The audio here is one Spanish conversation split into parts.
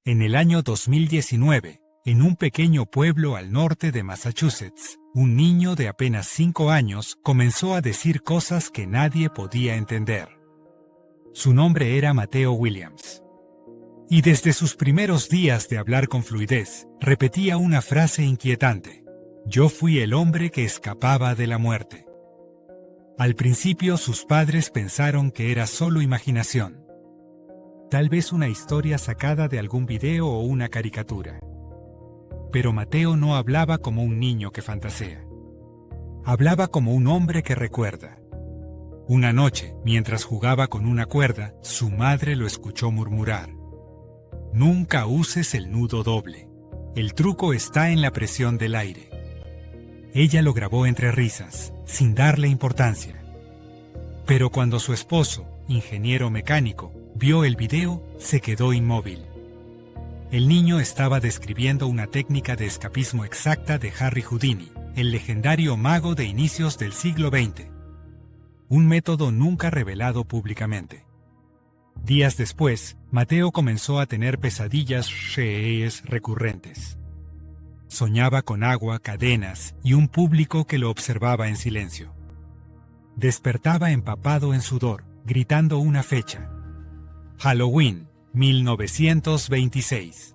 En el año 2019, en un pequeño pueblo al norte de Massachusetts, un niño de apenas 5 años comenzó a decir cosas que nadie podía entender. Su nombre era Mateo Williams. Y desde sus primeros días de hablar con fluidez, repetía una frase inquietante: «Yo fui el hombre que escapaba de la muerte». Al principio sus padres pensaron que era solo imaginación. Tal vez una historia sacada de algún video o una caricatura. Pero Mateo no hablaba como un niño que fantasea. Hablaba como un hombre que recuerda. Una noche, mientras jugaba con una cuerda, su madre lo escuchó murmurar: «Nunca uses el nudo doble. El truco está en la presión del aire». Ella lo grabó entre risas, sin darle importancia. Pero cuando su esposo, ingeniero mecánico, vio el video, se quedó inmóvil. El niño estaba describiendo una técnica de escapismo exacta de Harry Houdini, el legendario mago de inicios del siglo XX. Un método nunca revelado públicamente. Días después, Mateo comenzó a tener pesadillas recurrentes. Soñaba con agua, cadenas y un público que lo observaba en silencio. Despertaba empapado en sudor, gritando una fecha: Halloween, 1926.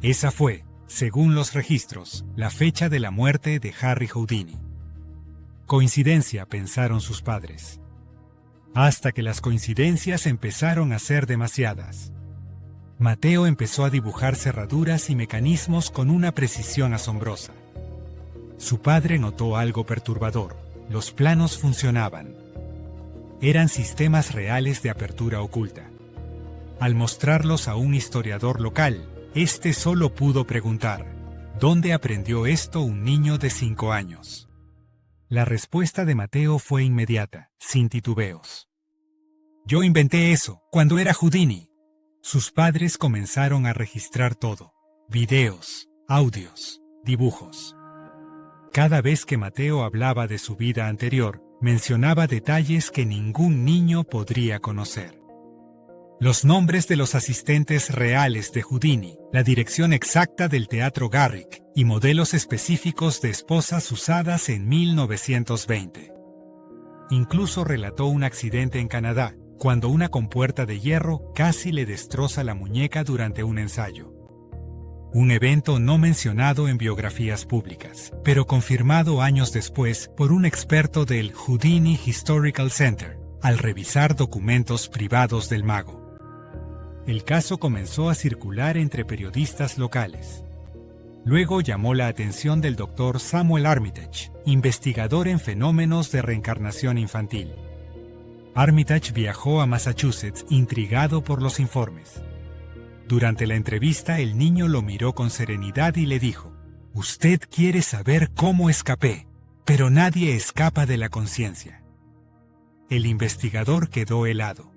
Esa fue, según los registros, la fecha de la muerte de Harry Houdini. Coincidencia, pensaron sus padres. Hasta que las coincidencias empezaron a ser demasiadas. Mateo empezó a dibujar cerraduras y mecanismos con una precisión asombrosa. Su padre notó algo perturbador: los planos funcionaban. Eran sistemas reales de apertura oculta. Al mostrarlos a un historiador local, este solo pudo preguntar: ¿dónde aprendió esto un niño de 5 años? La respuesta de Mateo fue inmediata, sin titubeos. «Yo inventé eso, cuando era Houdini». Sus padres comenzaron a registrar todo: videos, audios, dibujos. Cada vez que Mateo hablaba de su vida anterior, mencionaba detalles que ningún niño podría conocer. Los nombres de los asistentes reales de Houdini, la dirección exacta del Teatro Garrick y modelos específicos de esposas usadas en 1920. Incluso relató un accidente en Canadá, cuando una compuerta de hierro casi le destroza la muñeca durante un ensayo. Un evento no mencionado en biografías públicas, pero confirmado años después por un experto del Houdini Historical Center, al revisar documentos privados del mago. El caso comenzó a circular entre periodistas locales. Luego llamó la atención del Dr. Samuel Armitage, investigador en fenómenos de reencarnación infantil. Armitage viajó a Massachusetts intrigado por los informes. Durante la entrevista, el niño lo miró con serenidad y le dijo: «Usted quiere saber cómo escapé, pero nadie escapa de la conciencia». El investigador quedó helado.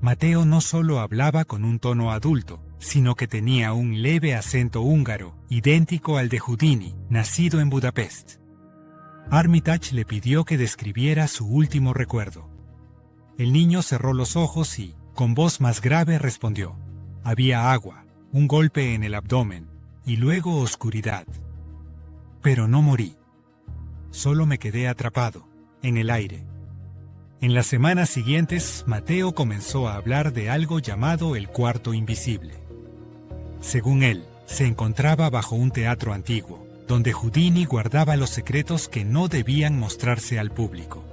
Mateo no solo hablaba con un tono adulto, sino que tenía un leve acento húngaro, idéntico al de Houdini, nacido en Budapest. Armitage le pidió que describiera su último recuerdo. El niño cerró los ojos y, con voz más grave, respondió: «Había agua, un golpe en el abdomen, y luego oscuridad. Pero no morí. Solo me quedé atrapado, en el aire». En las semanas siguientes, Mateo comenzó a hablar de algo llamado el cuarto invisible. Según él, se encontraba bajo un teatro antiguo, donde Houdini guardaba los secretos que no debían mostrarse al público.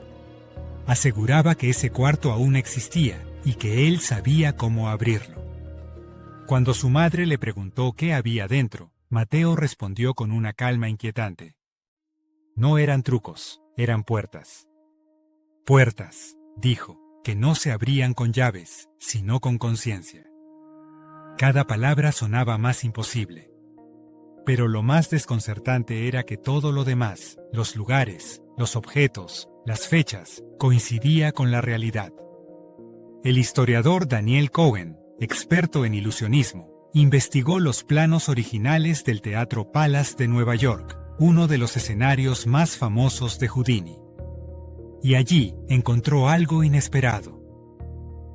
Aseguraba que ese cuarto aún existía y que él sabía cómo abrirlo. Cuando su madre le preguntó qué había dentro, Mateo respondió con una calma inquietante: «No eran trucos, eran puertas». «Puertas», dijo, «que no se abrían con llaves, sino con conciencia». Cada palabra sonaba más imposible. Pero lo más desconcertante era que todo lo demás, los lugares, los objetos, las fechas, coincidía con la realidad. El historiador Daniel Cohen, experto en ilusionismo, investigó los planos originales del Teatro Palace de Nueva York, uno de los escenarios más famosos de Houdini. Y allí encontró algo inesperado.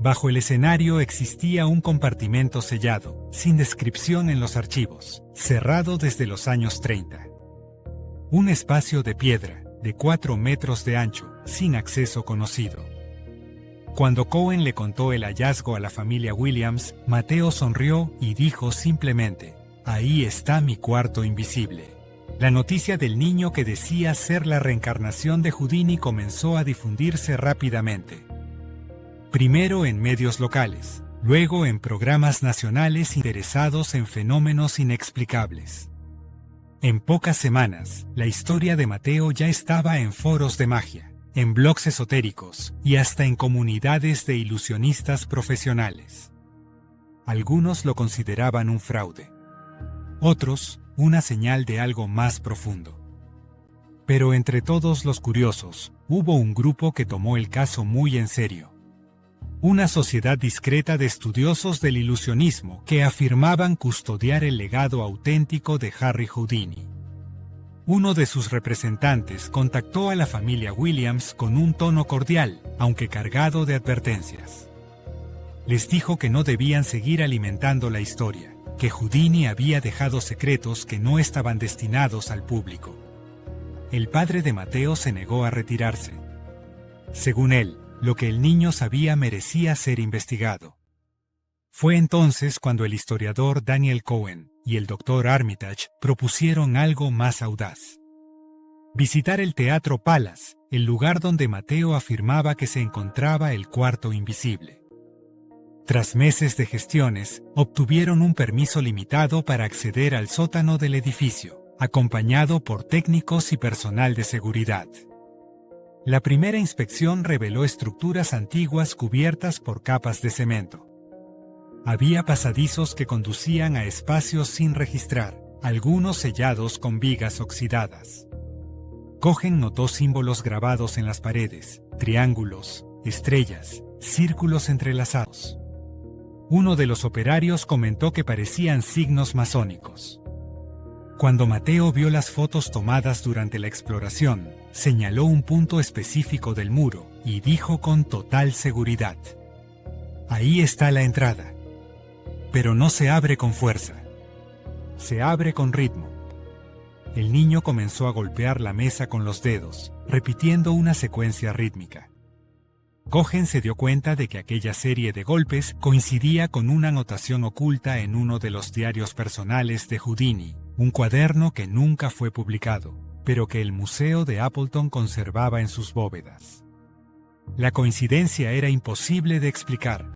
Bajo el escenario existía un compartimento sellado, sin descripción en los archivos, cerrado desde los años 30. Un espacio de piedra, de 4 metros de ancho, sin acceso conocido. Cuando Cohen le contó el hallazgo a la familia Williams, Mateo sonrió y dijo simplemente: «Ahí está mi cuarto invisible». La noticia del niño que decía ser la reencarnación de Houdini comenzó a difundirse rápidamente. Primero en medios locales, luego en programas nacionales interesados en fenómenos inexplicables. En pocas semanas, la historia de Mateo ya estaba en foros de magia, en blogs esotéricos y hasta en comunidades de ilusionistas profesionales. Algunos lo consideraban un fraude. Otros, una señal de algo más profundo. Pero entre todos los curiosos, hubo un grupo que tomó el caso muy en serio. Una sociedad discreta de estudiosos del ilusionismo que afirmaban custodiar el legado auténtico de Harry Houdini. Uno de sus representantes contactó a la familia Williams con un tono cordial, aunque cargado de advertencias. Les dijo que no debían seguir alimentando la historia, que Houdini había dejado secretos que no estaban destinados al público. El padre de Mateo se negó a retirarse. Según él, lo que el niño sabía merecía ser investigado. Fue entonces cuando el historiador Daniel Cohen y el Dr. Armitage propusieron algo más audaz. Visitar el Teatro Palace, el lugar donde Mateo afirmaba que se encontraba el cuarto invisible. Tras meses de gestiones, obtuvieron un permiso limitado para acceder al sótano del edificio, acompañado por técnicos y personal de seguridad. La primera inspección reveló estructuras antiguas cubiertas por capas de cemento. Había pasadizos que conducían a espacios sin registrar, algunos sellados con vigas oxidadas. Cohen notó símbolos grabados en las paredes, triángulos, estrellas, círculos entrelazados. Uno de los operarios comentó que parecían signos masónicos. Cuando Mateo vio las fotos tomadas durante la exploración, señaló un punto específico del muro y dijo con total seguridad: «Ahí está la entrada. Pero no se abre con fuerza. Se abre con ritmo». El niño comenzó a golpear la mesa con los dedos, repitiendo una secuencia rítmica. Cohen se dio cuenta de que aquella serie de golpes coincidía con una anotación oculta en uno de los diarios personales de Houdini, un cuaderno que nunca fue publicado, pero que el Museo de Appleton conservaba en sus bóvedas. La coincidencia era imposible de explicar.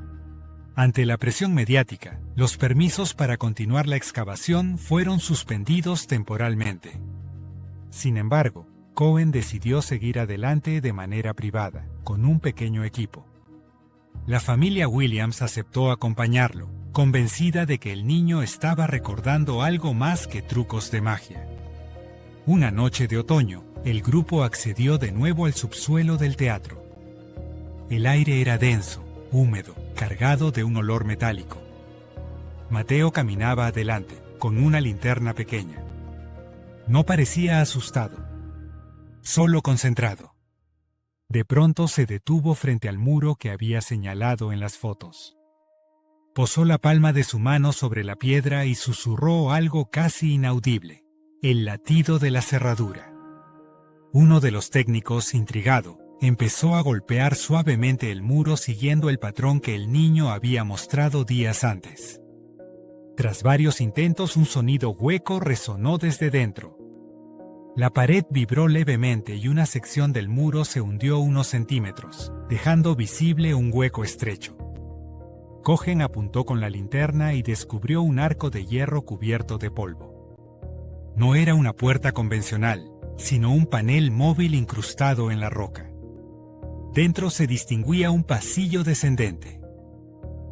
Ante la presión mediática, los permisos para continuar la excavación fueron suspendidos temporalmente. Sin embargo, Cohen decidió seguir adelante de manera privada, con un pequeño equipo. La familia Williams aceptó acompañarlo, convencida de que el niño estaba recordando algo más que trucos de magia. Una noche de otoño, el grupo accedió de nuevo al subsuelo del teatro. El aire era denso, húmedo, cargado de un olor metálico. Mateo caminaba adelante, con una linterna pequeña. No parecía asustado, solo concentrado. De pronto se detuvo frente al muro que había señalado en las fotos. Posó la palma de su mano sobre la piedra y susurró algo casi inaudible: el latido de la cerradura. Uno de los técnicos, intrigado, empezó a golpear suavemente el muro siguiendo el patrón que el niño había mostrado días antes. Tras varios intentos, un sonido hueco resonó desde dentro. La pared vibró levemente y una sección del muro se hundió unos centímetros, dejando visible un hueco estrecho. Cohen apuntó con la linterna y descubrió un arco de hierro cubierto de polvo. No era una puerta convencional, sino un panel móvil incrustado en la roca. Dentro se distinguía un pasillo descendente.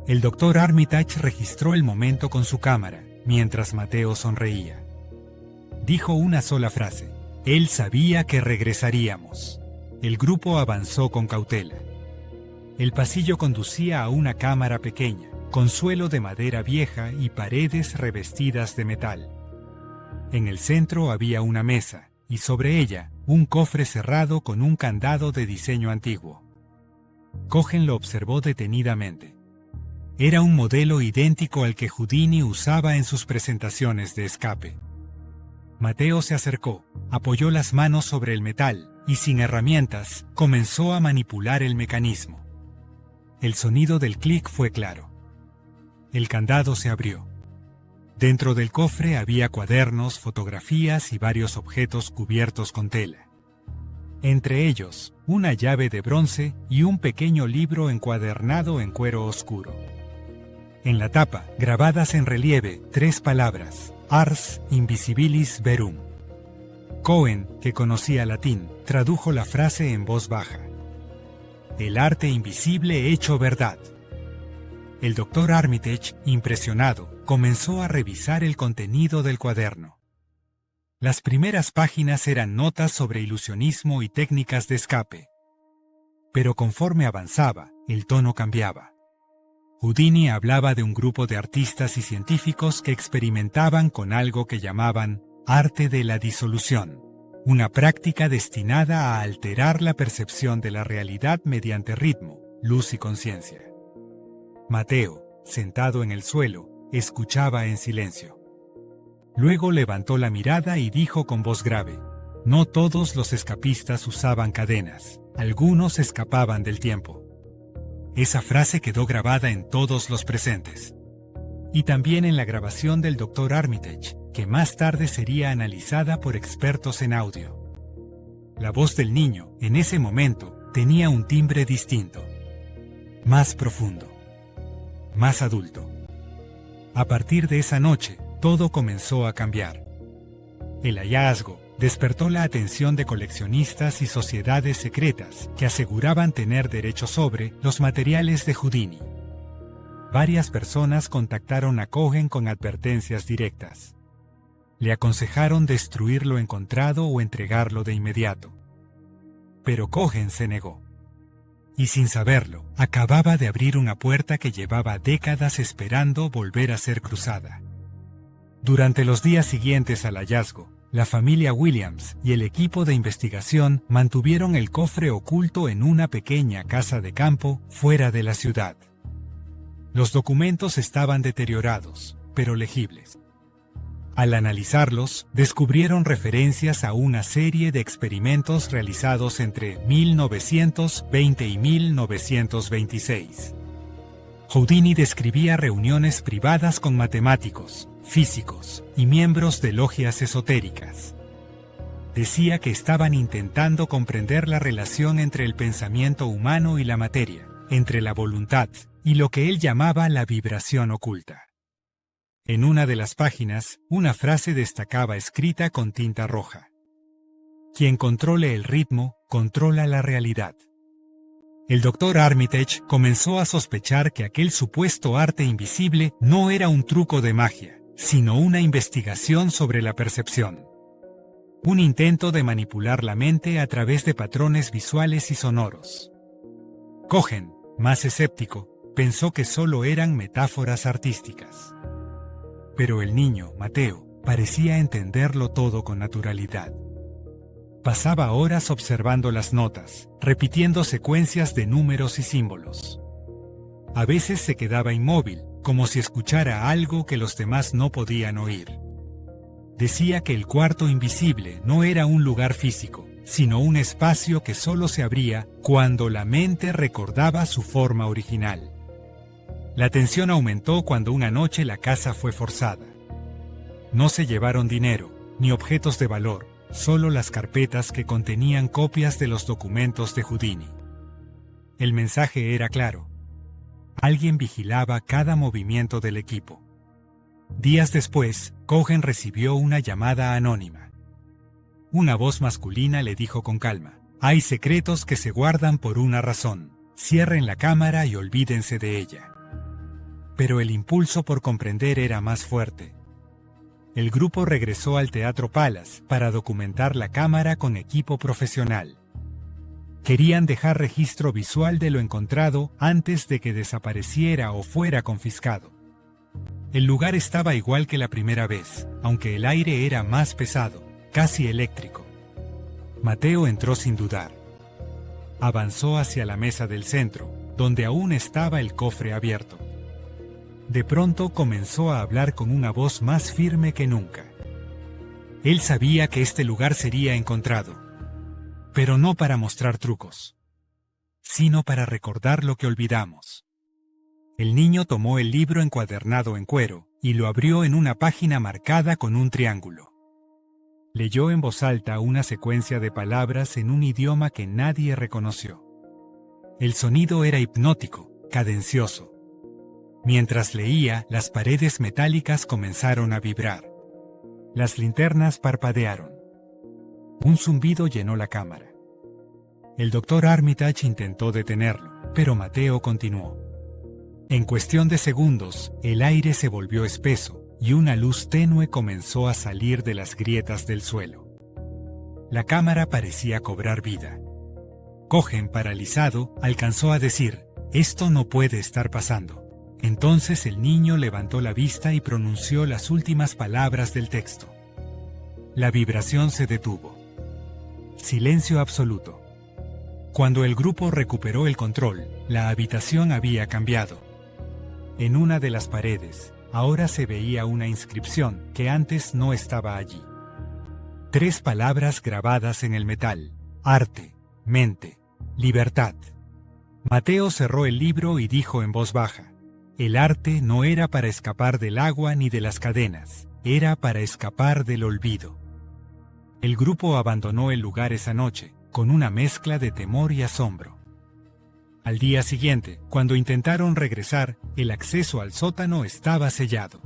El Dr. Armitage registró el momento con su cámara, mientras Mateo sonreía. Dijo una sola frase: «Él sabía que regresaríamos». El grupo avanzó con cautela. El pasillo conducía a una cámara pequeña, con suelo de madera vieja y paredes revestidas de metal. En el centro había una mesa, y sobre ella, un cofre cerrado con un candado de diseño antiguo. Cohen lo observó detenidamente. Era un modelo idéntico al que Houdini usaba en sus presentaciones de escape. Mateo se acercó, apoyó las manos sobre el metal y, sin herramientas, comenzó a manipular el mecanismo. El sonido del clic fue claro. El candado se abrió. Dentro del cofre había cuadernos, fotografías y varios objetos cubiertos con tela. Entre ellos, una llave de bronce y un pequeño libro encuadernado en cuero oscuro. En la tapa, grabadas en relieve, 3 palabras: Ars Invisibilis Verum. Cohen, que conocía latín, tradujo la frase en voz baja. El arte invisible hecho verdad. El doctor Armitage, impresionado, comenzó a revisar el contenido del cuaderno. Las primeras páginas eran notas sobre ilusionismo y técnicas de escape. Pero conforme avanzaba, el tono cambiaba. Houdini hablaba de un grupo de artistas y científicos que experimentaban con algo que llamaban arte de la disolución, una práctica destinada a alterar la percepción de la realidad mediante ritmo, luz y conciencia. Mateo, sentado en el suelo, escuchaba en silencio. Luego levantó la mirada y dijo con voz grave: no todos los escapistas usaban cadenas, algunos escapaban del tiempo. Esa frase quedó grabada en todos los presentes. Y también en la grabación del Dr. Armitage, que más tarde sería analizada por expertos en audio. La voz del niño, en ese momento, tenía un timbre distinto. Más profundo. Más adulto. A partir de esa noche, todo comenzó a cambiar. El hallazgo despertó la atención de coleccionistas y sociedades secretas que aseguraban tener derecho sobre los materiales de Houdini. Varias personas contactaron a Cohen con advertencias directas. Le aconsejaron destruir lo encontrado o entregarlo de inmediato. Pero Cohen se negó. Y sin saberlo, acababa de abrir una puerta que llevaba décadas esperando volver a ser cruzada. Durante los días siguientes al hallazgo, la familia Williams y el equipo de investigación mantuvieron el cofre oculto en una pequeña casa de campo fuera de la ciudad. Los documentos estaban deteriorados, pero legibles. Al analizarlos, descubrieron referencias a una serie de experimentos realizados entre 1920 y 1926. Houdini describía reuniones privadas con matemáticos, físicos y miembros de logias esotéricas. Decía que estaban intentando comprender la relación entre el pensamiento humano y la materia, entre la voluntad y lo que él llamaba la vibración oculta. En una de las páginas, una frase destacaba escrita con tinta roja: quien controle el ritmo, controla la realidad. El Dr. Armitage comenzó a sospechar que aquel supuesto arte invisible no era un truco de magia, sino una investigación sobre la percepción. Un intento de manipular la mente a través de patrones visuales y sonoros. Cohen, más escéptico, pensó que solo eran metáforas artísticas. Pero el niño, Mateo, parecía entenderlo todo con naturalidad. Pasaba horas observando las notas, repitiendo secuencias de números y símbolos. A veces se quedaba inmóvil, como si escuchara algo que los demás no podían oír. Decía que el cuarto invisible no era un lugar físico, sino un espacio que solo se abría cuando la mente recordaba su forma original. La tensión aumentó cuando una noche la casa fue forzada. No se llevaron dinero, ni objetos de valor, solo las carpetas que contenían copias de los documentos de Houdini. El mensaje era claro. Alguien vigilaba cada movimiento del equipo. Días después, Cohen recibió una llamada anónima. Una voz masculina le dijo con calma: hay secretos que se guardan por una razón. Cierren la cámara y olvídense de ella. Pero el impulso por comprender era más fuerte. El grupo regresó al Teatro Palace para documentar la cámara con equipo profesional. Querían dejar registro visual de lo encontrado antes de que desapareciera o fuera confiscado. El lugar estaba igual que la primera vez, aunque el aire era más pesado, casi eléctrico. Mateo entró sin dudar. Avanzó hacia la mesa del centro, donde aún estaba el cofre abierto. De pronto comenzó a hablar con una voz más firme que nunca. Él sabía que este lugar sería encontrado, pero no para mostrar trucos, sino para recordar lo que olvidamos. El niño tomó el libro encuadernado en cuero y lo abrió en una página marcada con un triángulo. Leyó en voz alta una secuencia de palabras en un idioma que nadie reconoció. El sonido era hipnótico, cadencioso. Mientras leía, las paredes metálicas comenzaron a vibrar. Las linternas parpadearon. Un zumbido llenó la cámara. El doctor Armitage intentó detenerlo, pero Mateo continuó. En cuestión de segundos, el aire se volvió espeso y una luz tenue comenzó a salir de las grietas del suelo. La cámara parecía cobrar vida. Cohen, paralizado, alcanzó a decir: «Esto no puede estar pasando». Entonces el niño levantó la vista y pronunció las últimas palabras del texto. La vibración se detuvo. Silencio absoluto. Cuando el grupo recuperó el control, la habitación había cambiado. En una de las paredes, ahora se veía una inscripción que antes no estaba allí. 3 palabras grabadas en el metal: arte, mente, libertad. Mateo cerró el libro y dijo en voz baja: el arte no era para escapar del agua ni de las cadenas, era para escapar del olvido. El grupo abandonó el lugar esa noche, con una mezcla de temor y asombro. Al día siguiente, cuando intentaron regresar, el acceso al sótano estaba sellado.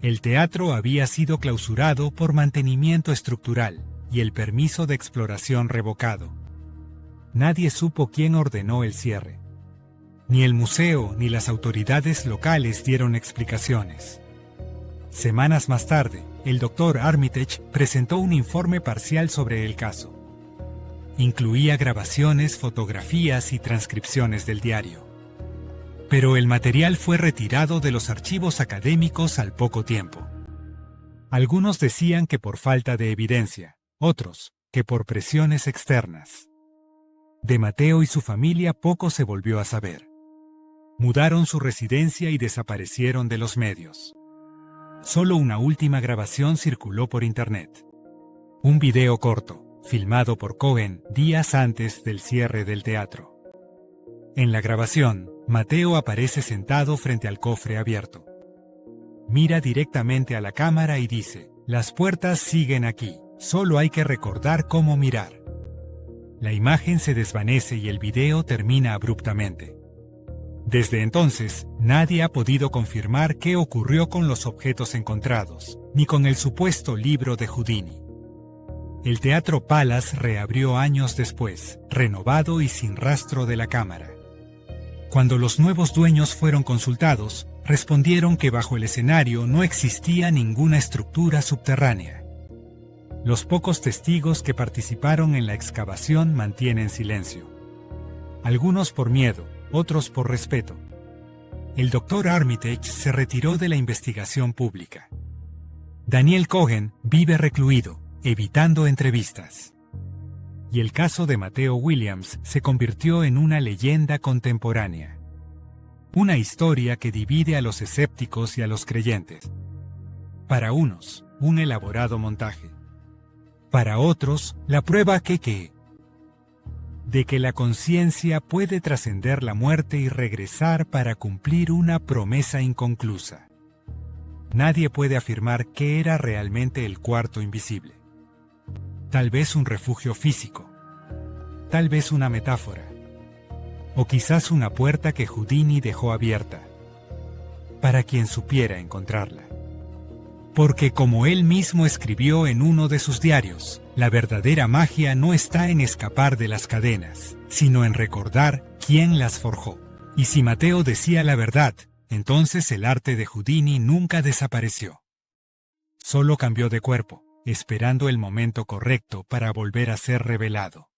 El teatro había sido clausurado por mantenimiento estructural y el permiso de exploración revocado. Nadie supo quién ordenó el cierre. Ni el museo ni las autoridades locales dieron explicaciones. Semanas más tarde, el doctor Armitage presentó un informe parcial sobre el caso. Incluía grabaciones, fotografías y transcripciones del diario. Pero el material fue retirado de los archivos académicos al poco tiempo. Algunos decían que por falta de evidencia, otros, que por presiones externas. De Mateo y su familia poco se volvió a saber. Mudaron su residencia y desaparecieron de los medios. Solo una última grabación circuló por internet. Un video corto, filmado por Cohen días antes del cierre del teatro. En la grabación, Mateo aparece sentado frente al cofre abierto. Mira directamente a la cámara y dice: «Las puertas siguen aquí, solo hay que recordar cómo mirar». La imagen se desvanece y el video termina abruptamente. Desde entonces, nadie ha podido confirmar qué ocurrió con los objetos encontrados, ni con el supuesto libro de Houdini. El Teatro Palace reabrió años después, renovado y sin rastro de la cámara. Cuando los nuevos dueños fueron consultados, respondieron que bajo el escenario no existía ninguna estructura subterránea. Los pocos testigos que participaron en la excavación mantienen silencio. Algunos por miedo, otros por respeto. El doctor Armitage se retiró de la investigación pública. Daniel Cohen vive recluido, evitando entrevistas. Y el caso de Mateo Williams se convirtió en una leyenda contemporánea. Una historia que divide a los escépticos y a los creyentes. Para unos, un elaborado montaje. Para otros, la prueba de que la conciencia puede trascender la muerte y regresar para cumplir una promesa inconclusa. Nadie puede afirmar qué era realmente el cuarto invisible. Tal vez un refugio físico. Tal vez una metáfora. O quizás una puerta que Houdini dejó abierta. Para quien supiera encontrarla. Porque como él mismo escribió en uno de sus diarios, la verdadera magia no está en escapar de las cadenas, sino en recordar quién las forjó. Y si Mateo decía la verdad, entonces el arte de Houdini nunca desapareció. Solo cambió de cuerpo, esperando el momento correcto para volver a ser revelado.